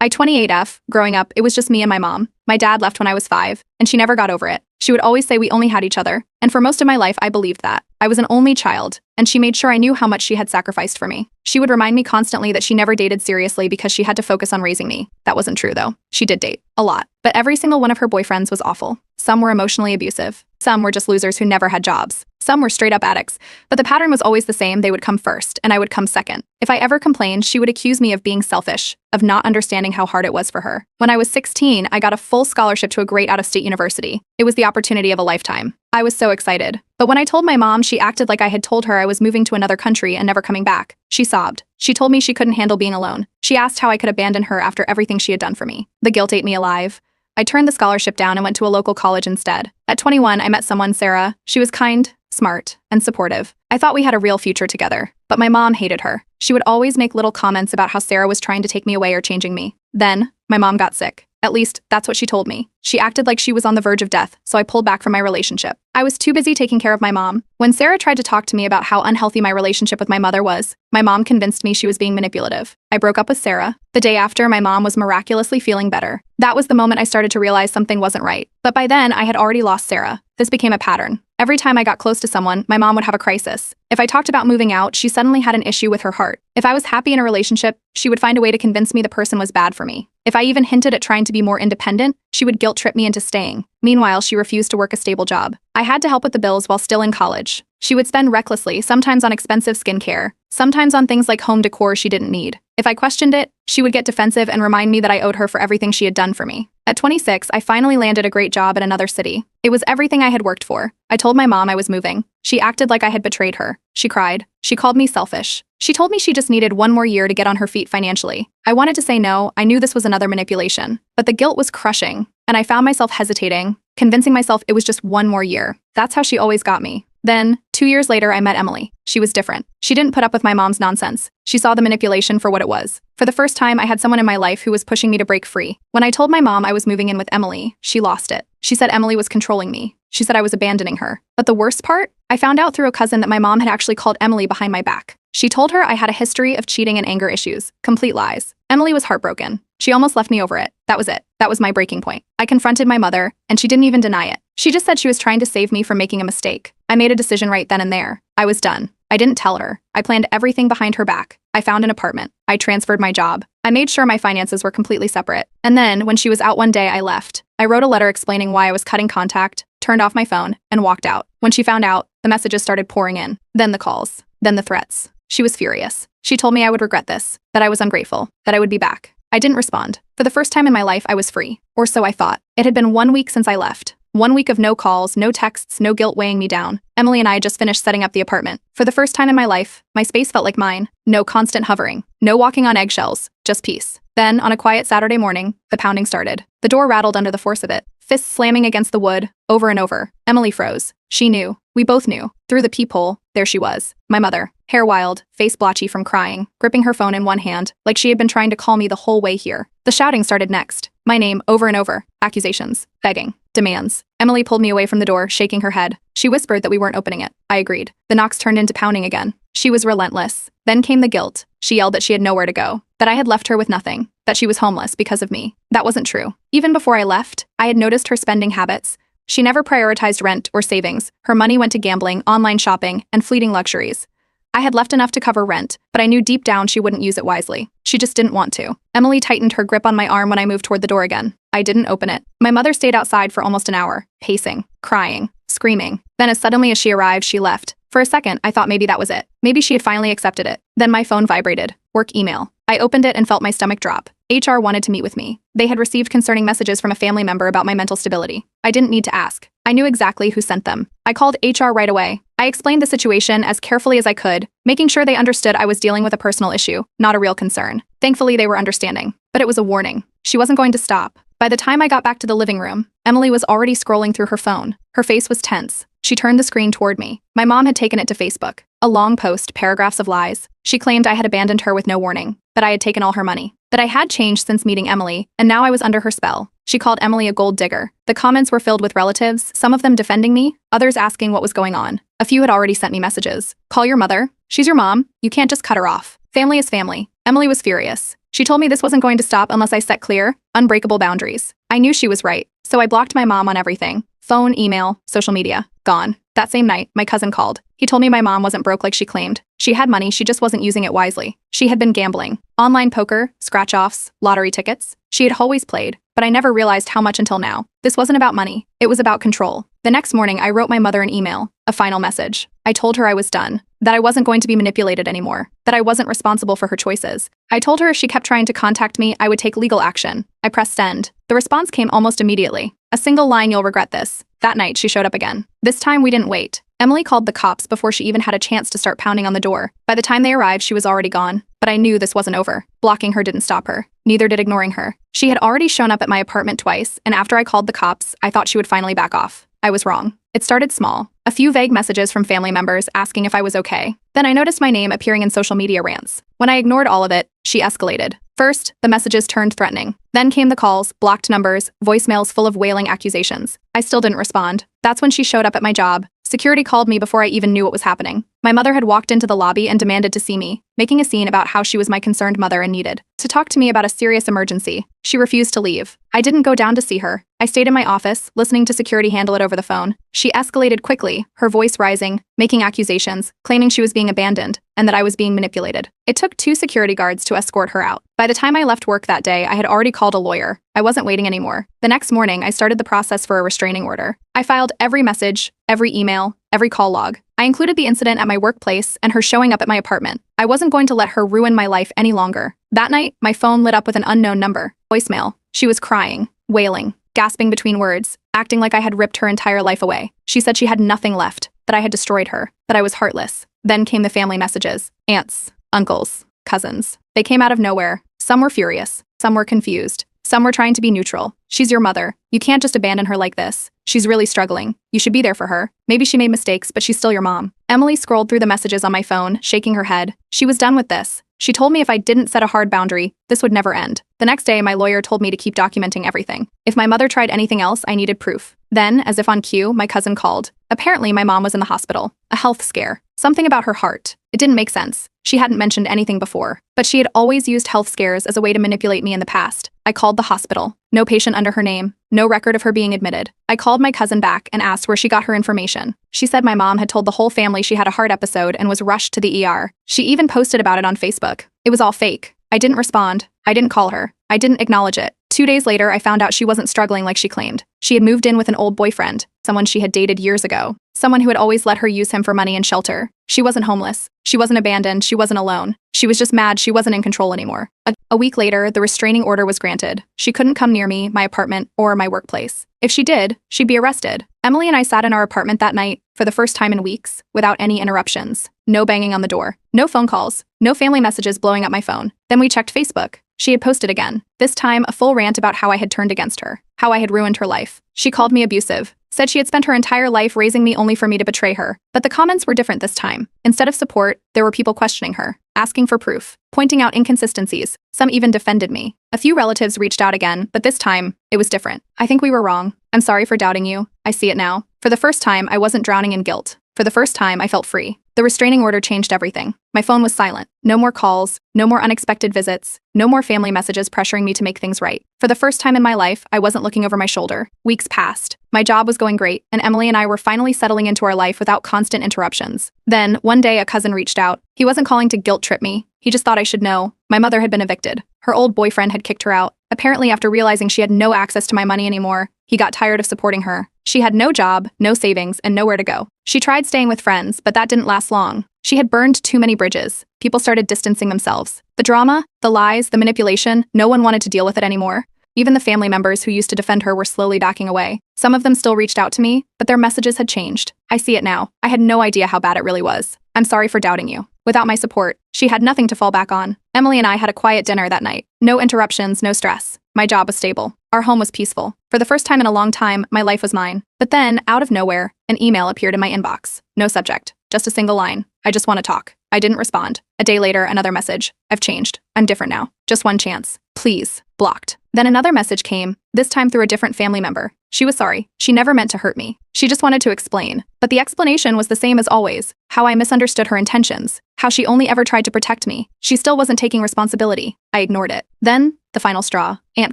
I 28F, growing up, it was just me and my mom. My dad left when I was 5, and she never got over it. She would always say we only had each other, and for most of my life I believed that. I was an only child, and she made sure I knew how much she had sacrificed for me. She would remind me constantly that she never dated seriously because she had to focus on raising me. That wasn't true though. She did date. A lot. But every single one of her boyfriends was awful. Some were emotionally abusive. Some were just losers who never had jobs. Some were straight up addicts. But the pattern was always the same. They would come first, and I would come second. If I ever complained, she would accuse me of being selfish, of not understanding how hard it was for her. When I was 16, I got a full scholarship to a great out-of-state university. It was the opportunity of a lifetime. I was so excited. But when I told my mom, she acted like I had told her I was moving to another country and never coming back. She sobbed. She told me she couldn't handle being alone. She asked how I could abandon her after everything she had done for me. The guilt ate me alive. I turned the scholarship down and went to a local college instead. At 21, I met someone, Sarah. She was kind, smart, and supportive. I thought we had a real future together, but my mom hated her. She would always make little comments about how Sarah was trying to take me away or changing me. Then, my mom got sick. At least, that's what she told me. She acted like she was on the verge of death, so I pulled back from my relationship. I was too busy taking care of my mom. When Sarah tried to talk to me about how unhealthy my relationship with my mother was, my mom convinced me she was being manipulative. I broke up with Sarah. The day after, my mom was miraculously feeling better. That was the moment I started to realize something wasn't right. But by then, I had already lost Sarah. This became a pattern. Every time I got close to someone, my mom would have a crisis. If I talked about moving out, she suddenly had an issue with her heart. If I was happy in a relationship, she would find a way to convince me the person was bad for me. If I even hinted at trying to be more independent, she would guilt trip me into staying. Meanwhile, she refused to work a stable job. I had to help with the bills while still in college. She would spend recklessly, sometimes on expensive skincare, sometimes on things like home decor she didn't need. If I questioned it, she would get defensive and remind me that I owed her for everything she had done for me. At 26, I finally landed a great job in another city. It was everything I had worked for. I told my mom I was moving. She acted like I had betrayed her. She cried. She called me selfish. She told me she just needed one more year to get on her feet financially. I wanted to say no. I knew this was another manipulation. But the guilt was crushing, and I found myself hesitating, convincing myself it was just one more year. That's how she always got me. Then, 2 years later, I met Emily. She was different. She didn't put up with my mom's nonsense. She saw the manipulation for what it was. For the first time, I had someone in my life who was pushing me to break free. When I told my mom I was moving in with Emily, she lost it. She said Emily was controlling me. She said I was abandoning her. But the worst part? I found out through a cousin that my mom had actually called Emily behind my back. She told her I had a history of cheating and anger issues. Complete lies. Emily was heartbroken. She almost left me over it. That was it. That was my breaking point. I confronted my mother, and she didn't even deny it. She just said she was trying to save me from making a mistake. I made a decision right then and there. I was done. I didn't tell her. I planned everything behind her back. I found an apartment. I transferred my job. I made sure my finances were completely separate. And then, when she was out one day, I left. I wrote a letter explaining why I was cutting contact, turned off my phone, and walked out. When she found out, the messages started pouring in. Then the calls. Then the threats. She was furious. She told me I would regret this, that I was ungrateful, that I would be back. I didn't respond. For the first time in my life, I was free. Or so I thought. It had been 1 week since I left. 1 week of no calls, no texts, no guilt weighing me down. Emily and I just finished setting up the apartment. For the first time in my life, my space felt like mine. No constant hovering. No walking on eggshells. Just peace. Then, on a quiet Saturday morning, the pounding started. The door rattled under the force of it. Fists slamming against the wood, over and over. Emily froze. She knew. We both knew. Through the peephole, there she was. My mother. Hair wild, face blotchy from crying, gripping her phone in one hand, like she had been trying to call me the whole way here. The shouting started next. My name over and over. Accusations. Begging. Demands. Emily pulled me away from the door, shaking her head. She whispered that we weren't opening it. I agreed. The knocks turned into pounding again. She was relentless. Then came the guilt. She yelled that she had nowhere to go, that I had left her with nothing, that she was homeless because of me. That wasn't true. Even before I left, I had noticed her spending habits. She never prioritized rent or savings. Her money went to gambling, online shopping, and fleeting luxuries. I had left enough to cover rent, but I knew deep down she wouldn't use it wisely. She just didn't want to. Emily tightened her grip on my arm when I moved toward the door again. I didn't open it. My mother stayed outside for almost an hour, pacing, crying, screaming. Then as suddenly as she arrived, she left. For a second, I thought maybe that was it. Maybe she had finally accepted it. Then my phone vibrated. Work email. I opened it and felt my stomach drop. HR wanted to meet with me. They had received concerning messages from a family member about my mental stability. I didn't need to ask. I knew exactly who sent them. I called HR right away. I explained the situation as carefully as I could, making sure they understood I was dealing with a personal issue, not a real concern. Thankfully, they were understanding. But it was a warning. She wasn't going to stop. By the time I got back to the living room, Emily was already scrolling through her phone. Her face was tense. She turned the screen toward me. My mom had taken it to Facebook. A long post, paragraphs of lies. She claimed I had abandoned her with no warning, that I had taken all her money, that I had changed since meeting Emily, and now I was under her spell. She called Emily a gold digger. The comments were filled with relatives, some of them defending me, others asking what was going on. A few had already sent me messages. Call your mother. She's your mom. You can't just cut her off. Family is family. Emily was furious. She told me this wasn't going to stop unless I set clear, unbreakable boundaries. I knew she was right, so I blocked my mom on everything. Phone, email, social media. Gone. That same night, my cousin called. He told me my mom wasn't broke like she claimed. She had money, she just wasn't using it wisely. She had been gambling. Online poker, scratch-offs, lottery tickets. She had always played, but I never realized how much until now. This wasn't about money. It was about control. The next morning, I wrote my mother an email, a final message. I told her I was done, that I wasn't going to be manipulated anymore, that I wasn't responsible for her choices. I told her if she kept trying to contact me, I would take legal action. I pressed send. The response came almost immediately. A single line, "You'll regret this." That night, she showed up again. This time, we didn't wait. Emily called the cops before she even had a chance to start pounding on the door. By the time they arrived, she was already gone. But I knew this wasn't over. Blocking her didn't stop her. Neither did ignoring her. She had already shown up at my apartment twice, and after I called the cops, I thought she would finally back off. I was wrong. It started small. A few vague messages from family members asking if I was okay. Then I noticed my name appearing in social media rants. When I ignored all of it, she escalated. First, the messages turned threatening. Then came the calls, blocked numbers, voicemails full of wailing accusations. I still didn't respond. That's when she showed up at my job. Security called me before I even knew what was happening. My mother had walked into the lobby and demanded to see me, making a scene about how she was my concerned mother and needed to talk to me about a serious emergency. She refused to leave. I didn't go down to see her. I stayed in my office, listening to security handle it over the phone. She escalated quickly, her voice rising, making accusations, claiming she was being abandoned, and that I was being manipulated. It took 2 security guards to escort her out. By the time I left work that day, I had already called a lawyer. I wasn't waiting anymore. The next morning, I started the process for a restraining order. I filed every message, every email, every call log. I included the incident at my workplace and her showing up at my apartment. I wasn't going to let her ruin my life any longer. That night, my phone lit up with an unknown number. Voicemail. She was crying, wailing, gasping between words, acting like I had ripped her entire life away. She said she had nothing left, that I had destroyed her, that I was heartless. Then came the family messages. Aunts, uncles, cousins. They came out of nowhere. Some were furious. Some were confused. Some were trying to be neutral. She's your mother. You can't just abandon her like this. She's really struggling. You should be there for her. Maybe she made mistakes, but she's still your mom. Emily scrolled through the messages on my phone, shaking her head. She was done with this. She told me if I didn't set a hard boundary, this would never end. The next day, my lawyer told me to keep documenting everything. If my mother tried anything else, I needed proof. Then, as if on cue, my cousin called. Apparently, my mom was in the hospital. A health scare. Something about her heart. It didn't make sense. She hadn't mentioned anything before, but she had always used health scares as a way to manipulate me in the past. I called the hospital. No patient under her name. No record of her being admitted. I called my cousin back and asked where she got her information. She said my mom had told the whole family she had a heart episode and was rushed to the ER. She even posted about it on Facebook. It was all fake. I didn't respond. I didn't call her. I didn't acknowledge it. 2 days later, I found out she wasn't struggling like she claimed. She had moved in with an old boyfriend, someone she had dated years ago, someone who had always let her use him for money and shelter. She wasn't homeless. She wasn't abandoned. She wasn't alone. She was just mad she wasn't in control anymore. A week later, the restraining order was granted. She couldn't come near me, my apartment, or my workplace. If she did, she'd be arrested. Emily and I sat in our apartment that night, for the first time in weeks, without any interruptions. No banging on the door. No phone calls. No family messages blowing up my phone. Then we checked Facebook. She had posted again. This time, a full rant about how I had turned against her, how I had ruined her life. She called me abusive, said she had spent her entire life raising me only for me to betray her. But the comments were different this time. Instead of support, there were people questioning her, asking for proof, pointing out inconsistencies. Some even defended me. A few relatives reached out again, but this time, it was different. I think we were wrong. I'm sorry for doubting you. I see it now. For the first time, I wasn't drowning in guilt. For the first time, I felt free. The restraining order changed everything. My phone was silent. No more calls, no more unexpected visits, no more family messages pressuring me to make things right. For the first time in my life, I wasn't looking over my shoulder. Weeks passed. My job was going great, and Emily and I were finally settling into our life without constant interruptions. Then, one day, a cousin reached out. He wasn't calling to guilt trip me. He just thought I should know. My mother had been evicted. Her old boyfriend had kicked her out. Apparently, after realizing she had no access to my money anymore, he got tired of supporting her. She had no job, no savings, and nowhere to go. She tried staying with friends, but that didn't last long. She had burned too many bridges. People started distancing themselves. The drama, the lies, the manipulation, no one wanted to deal with it anymore. Even the family members who used to defend her were slowly backing away. Some of them still reached out to me, but their messages had changed. I see it now. I had no idea how bad it really was. I'm sorry for doubting you. Without my support, she had nothing to fall back on. Emily and I had a quiet dinner that night. No interruptions, no stress. My job was stable. Our home was peaceful. For the first time in a long time, my life was mine. But then, out of nowhere, an email appeared in my inbox. No subject. Just a single line. I just want to talk. I didn't respond. A day later, another message. I've changed. I'm different now. Just one chance. Please. Blocked. Then another message came, this time through a different family member. She was sorry. She never meant to hurt me. She just wanted to explain. But the explanation was the same as always. How I misunderstood her intentions. How she only ever tried to protect me. She still wasn't taking responsibility. I ignored it. Then, the final straw. Aunt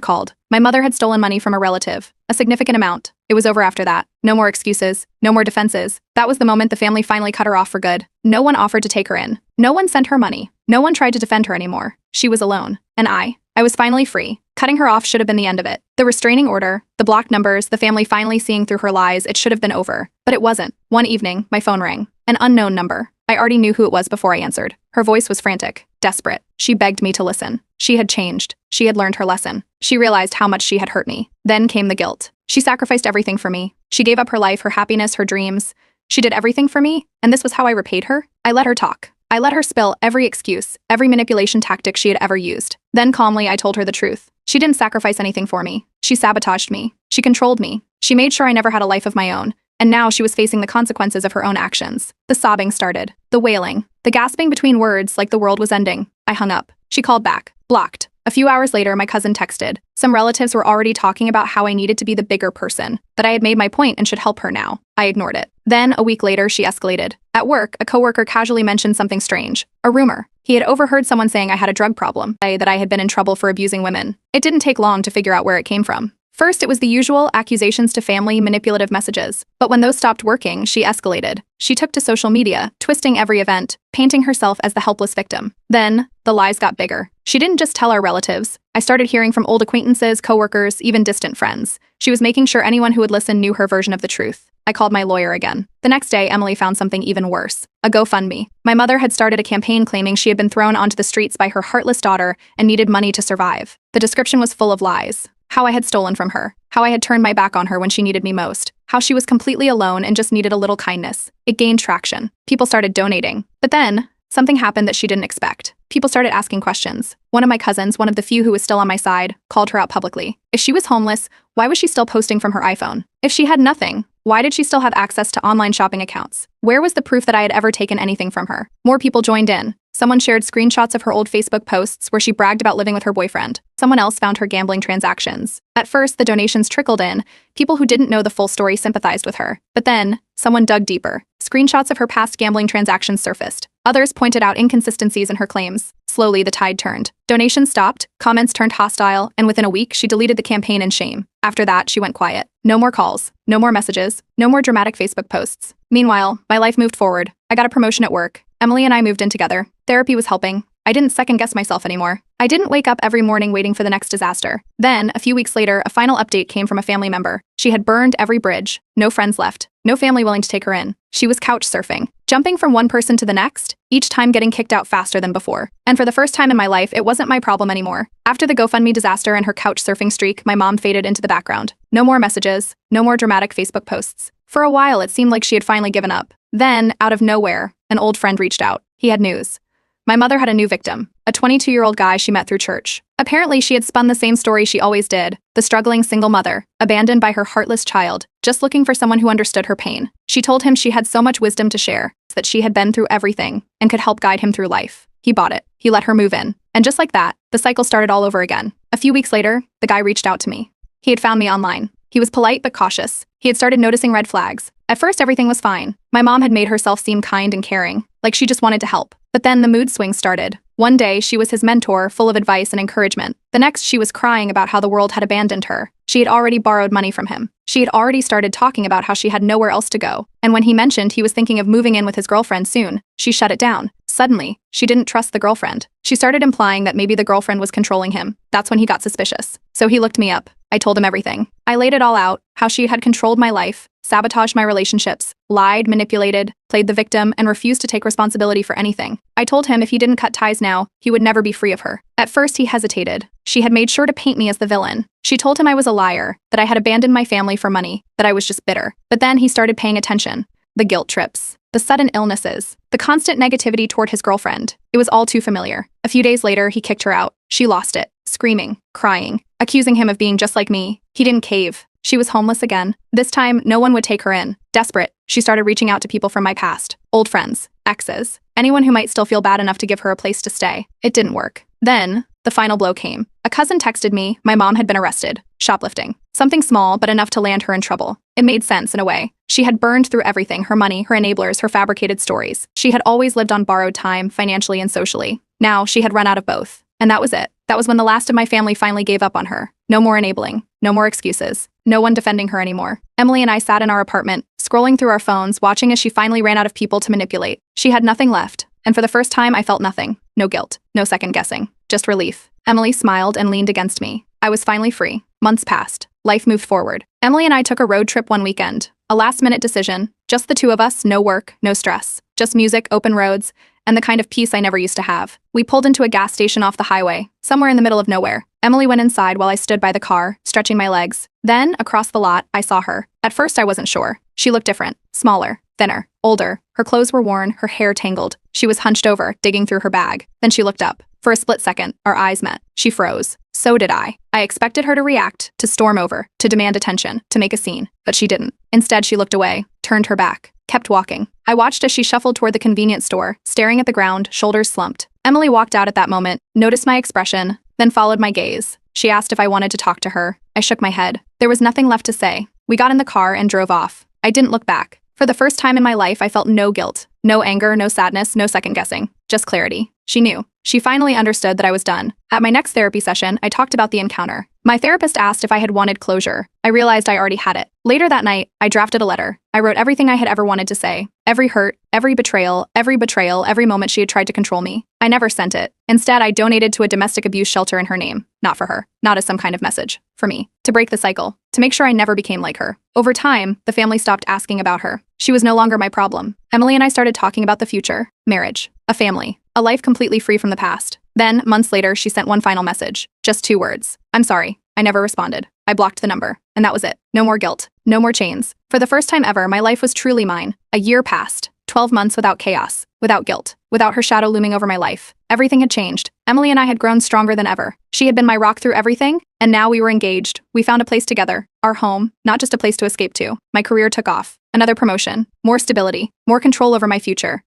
called. My mother had stolen money from a relative. A significant amount. It was over after that. No more excuses. No more defenses. That was the moment the family finally cut her off for good. No one offered to take her in. No one sent her money. No one tried to defend her anymore. She was alone. And I was finally free. Cutting her off should have been the end of it. The restraining order, the blocked numbers, the family finally seeing through her lies, it should have been over. But it wasn't. One evening, my phone rang. An unknown number. I already knew who it was before I answered. Her voice was frantic, desperate. She begged me to listen. She had changed. She had learned her lesson. She realized how much she had hurt me. Then came the guilt. She sacrificed everything for me. She gave up her life, her happiness, her dreams. She did everything for me, and this was how I repaid her? I let her talk. I let her spill every excuse, every manipulation tactic she had ever used. Then calmly, I told her the truth. She didn't sacrifice anything for me. She sabotaged me. She controlled me. She made sure I never had a life of my own. And now she was facing the consequences of her own actions. The sobbing started. The wailing. The gasping between words like the world was ending. I hung up. She called back. Blocked. A few hours later, my cousin texted. Some relatives were already talking about how I needed to be the bigger person, that I had made my point and should help her now. I ignored it. Then, a week later, she escalated. At work, a coworker casually mentioned something strange. A rumor. He had overheard someone saying I had a drug problem, that I had been in trouble for abusing women. It didn't take long to figure out where it came from. First, it was the usual accusations to family, manipulative messages. But when those stopped working, she escalated. She took to social media, twisting every event, painting herself as the helpless victim. Then, the lies got bigger. She didn't just tell our relatives. I started hearing from old acquaintances, coworkers, even distant friends. She was making sure anyone who would listen knew her version of the truth. I called my lawyer again. The next day, Emily found something even worse. A GoFundMe. My mother had started a campaign claiming she had been thrown onto the streets by her heartless daughter and needed money to survive. The description was full of lies. How I had stolen from her. How I had turned my back on her when she needed me most. How she was completely alone and just needed a little kindness. It gained traction. People started donating. But then, something happened that she didn't expect. People started asking questions. One of my cousins, one of the few who was still on my side, called her out publicly. If she was homeless, why was she still posting from her iPhone? If she had nothing, why did she still have access to online shopping accounts? Where was the proof that I had ever taken anything from her? More people joined in. Someone shared screenshots of her old Facebook posts where she bragged about living with her boyfriend. Someone else found her gambling transactions. At first, the donations trickled in. People who didn't know the full story sympathized with her. But then, someone dug deeper. Screenshots of her past gambling transactions surfaced. Others pointed out inconsistencies in her claims. Slowly, the tide turned. Donations stopped, comments turned hostile, and within a week, she deleted the campaign in shame. After that, she went quiet. No more calls, no more messages, no more dramatic Facebook posts. Meanwhile, my life moved forward. I got a promotion at work. Emily and I moved in together. Therapy was helping. I didn't second-guess myself anymore. I didn't wake up every morning waiting for the next disaster. Then, a few weeks later, a final update came from a family member. She had burned every bridge. No friends left. No family willing to take her in. She was couch surfing, jumping from one person to the next, each time getting kicked out faster than before. And for the first time in my life, it wasn't my problem anymore. After the GoFundMe disaster and her couch surfing streak, my mom faded into the background. No more messages. No more dramatic Facebook posts. For a while, it seemed like she had finally given up. Then, out of nowhere, an old friend reached out. He had news. My mother had a new victim, a 22-year-old guy she met through church. Apparently, she had spun the same story she always did, the struggling single mother, abandoned by her heartless child, just looking for someone who understood her pain. She told him she had so much wisdom to share, that she had been through everything, and could help guide him through life. He bought it. He let her move in. And just like that, the cycle started all over again. A few weeks later, the guy reached out to me. He had found me online. He was polite but cautious. He had started noticing red flags. At first, everything was fine. My mom had made herself seem kind and caring, like she just wanted to help. But then the mood swings started. One day, she was his mentor, full of advice and encouragement. The next, she was crying about how the world had abandoned her. She had already borrowed money from him. She had already started talking about how she had nowhere else to go. And when he mentioned he was thinking of moving in with his girlfriend soon, she shut it down. Suddenly, she didn't trust the girlfriend. She started implying that maybe the girlfriend was controlling him. That's when he got suspicious. So he looked me up. I told him everything. I laid it all out, how she had controlled my life, sabotaged my relationships, lied, manipulated, played the victim, and refused to take responsibility for anything. I told him if he didn't cut ties now, he would never be free of her. At first, he hesitated. She had made sure to paint me as the villain. She told him I was a liar, that I had abandoned my family for money, that I was just bitter. But then he started paying attention. The guilt trips, the sudden illnesses, the constant negativity toward his girlfriend. It was all too familiar. A few days later, he kicked her out. She lost it, screaming, crying, accusing him of being just like me. He didn't cave. She was homeless again. This time, no one would take her in. Desperate, she started reaching out to people from my past. Old friends, exes, anyone who might still feel bad enough to give her a place to stay. It didn't work. Then, the the final blow came. A cousin texted me my mom had been arrested, shoplifting. Something small, but enough to land her in trouble. It made sense in a way. She had burned through everything, her money, her enablers, her fabricated stories. She had always lived on borrowed time, financially and socially. Now, she had run out of both. And that was it. That was when the last of my family finally gave up on her. No more enabling. No more excuses. No one defending her anymore. Emily and I sat in our apartment, scrolling through our phones, watching as she finally ran out of people to manipulate. She had nothing left. And for the first time, I felt nothing. No guilt. No second guessing. Just relief. Emily smiled and leaned against me. I was finally free. Months passed. Life moved forward. Emily and I took a road trip one weekend. A last-minute decision. Just the two of us, no work, no stress. Just music, open roads, and the kind of peace I never used to have. We pulled into a gas station off the highway, somewhere in the middle of nowhere. Emily went inside while I stood by the car, stretching my legs. Then, across the lot, I saw her. At first, I wasn't sure. She looked different. Smaller. Thinner. Older. Her clothes were worn, her hair tangled. She was hunched over, digging through her bag. Then she looked up. For a split second, our eyes met. She froze. So did I. I expected her to react, to storm over, to demand attention, to make a scene. But she didn't. Instead, she looked away, turned her back, kept walking. I watched as she shuffled toward the convenience store, staring at the ground, shoulders slumped. Emily walked out at that moment, noticed my expression, then followed my gaze. She asked if I wanted to talk to her. I shook my head. There was nothing left to say. We got in the car and drove off. I didn't look back. For the first time in my life, I felt no guilt, no anger, no sadness, no second guessing, just clarity. She knew. She finally understood that I was done. At my next therapy session, I talked about the encounter. My therapist asked if I had wanted closure. I realized I already had it. Later that night, I drafted a letter. I wrote everything I had ever wanted to say. Every hurt, every betrayal, every moment she had tried to control me. I never sent it. Instead, I donated to a domestic abuse shelter in her name. Not for her. Not as some kind of message. For me. To break the cycle. To make sure I never became like her. Over time, the family stopped asking about her. She was no longer my problem. Emily and I started talking about the future. Marriage. A family. A life completely free from the past. Then, months later, she sent one final message. Just 2 words. I'm sorry. I never responded. I blocked the number. And that was it. No more guilt. No more chains. For the first time ever, my life was truly mine. A year passed. 12 months without chaos. Without guilt. Without her shadow looming over my life. Everything had changed. Emily and I had grown stronger than ever. She had been my rock through everything, and now we were engaged. We found a place together. Our home. Not just a place to escape to. My career took off. Another promotion. More stability. More control over my future.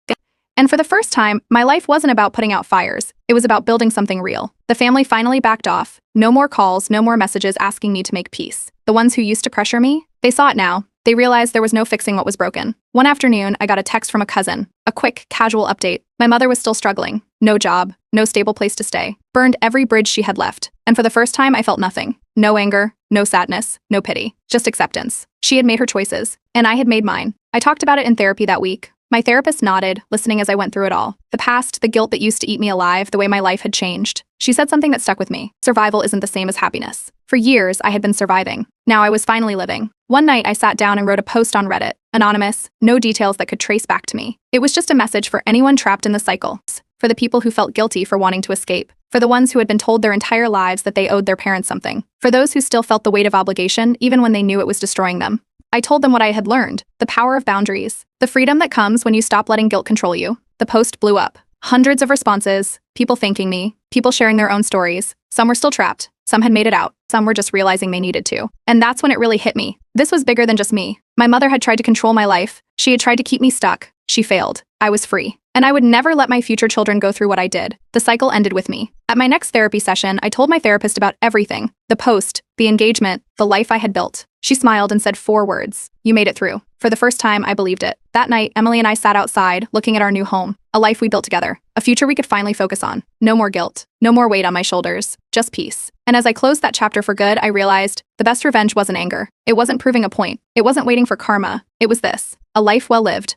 And for the first time, my life wasn't about putting out fires. It was about building something real. The family finally backed off. No more calls, no more messages asking me to make peace. The ones who used to pressure me, they saw it now. They realized there was no fixing what was broken. One afternoon, I got a text from a cousin. A quick, casual update. My mother was still struggling. No job. No stable place to stay. Burned every bridge she had left. And for the first time, I felt nothing. No anger. No sadness. No pity. Just acceptance. She had made her choices. And I had made mine. I talked about it in therapy that week. My therapist nodded, listening as I went through it all. The past, the guilt that used to eat me alive, the way my life had changed. She said something that stuck with me. Survival isn't the same as happiness. For years, I had been surviving. Now I was finally living. One night, I sat down and wrote a post on Reddit. Anonymous, no details that could trace back to me. It was just a message for anyone trapped in the cycle. For the people who felt guilty for wanting to escape. For the ones who had been told their entire lives that they owed their parents something. For those who still felt the weight of obligation, even when they knew it was destroying them. I told them what I had learned, the power of boundaries, the freedom that comes when you stop letting guilt control you. The post blew up. Hundreds of responses, people thanking me, people sharing their own stories. Some were still trapped, some had made it out, some were just realizing they needed to. And that's when it really hit me. This was bigger than just me. My mother had tried to control my life. She had tried to keep me stuck. She failed. I was free. And I would never let my future children go through what I did. The cycle ended with me. At my next therapy session, I told my therapist about everything. The post, the engagement, the life I had built. She smiled and said 4 words. You made it through. For the first time, I believed it. That night, Emily and I sat outside, looking at our new home. A life we built together. A future we could finally focus on. No more guilt. No more weight on my shoulders. Just peace. And as I closed that chapter for good, I realized the best revenge wasn't anger. It wasn't proving a point. It wasn't waiting for karma. It was this. A life well lived.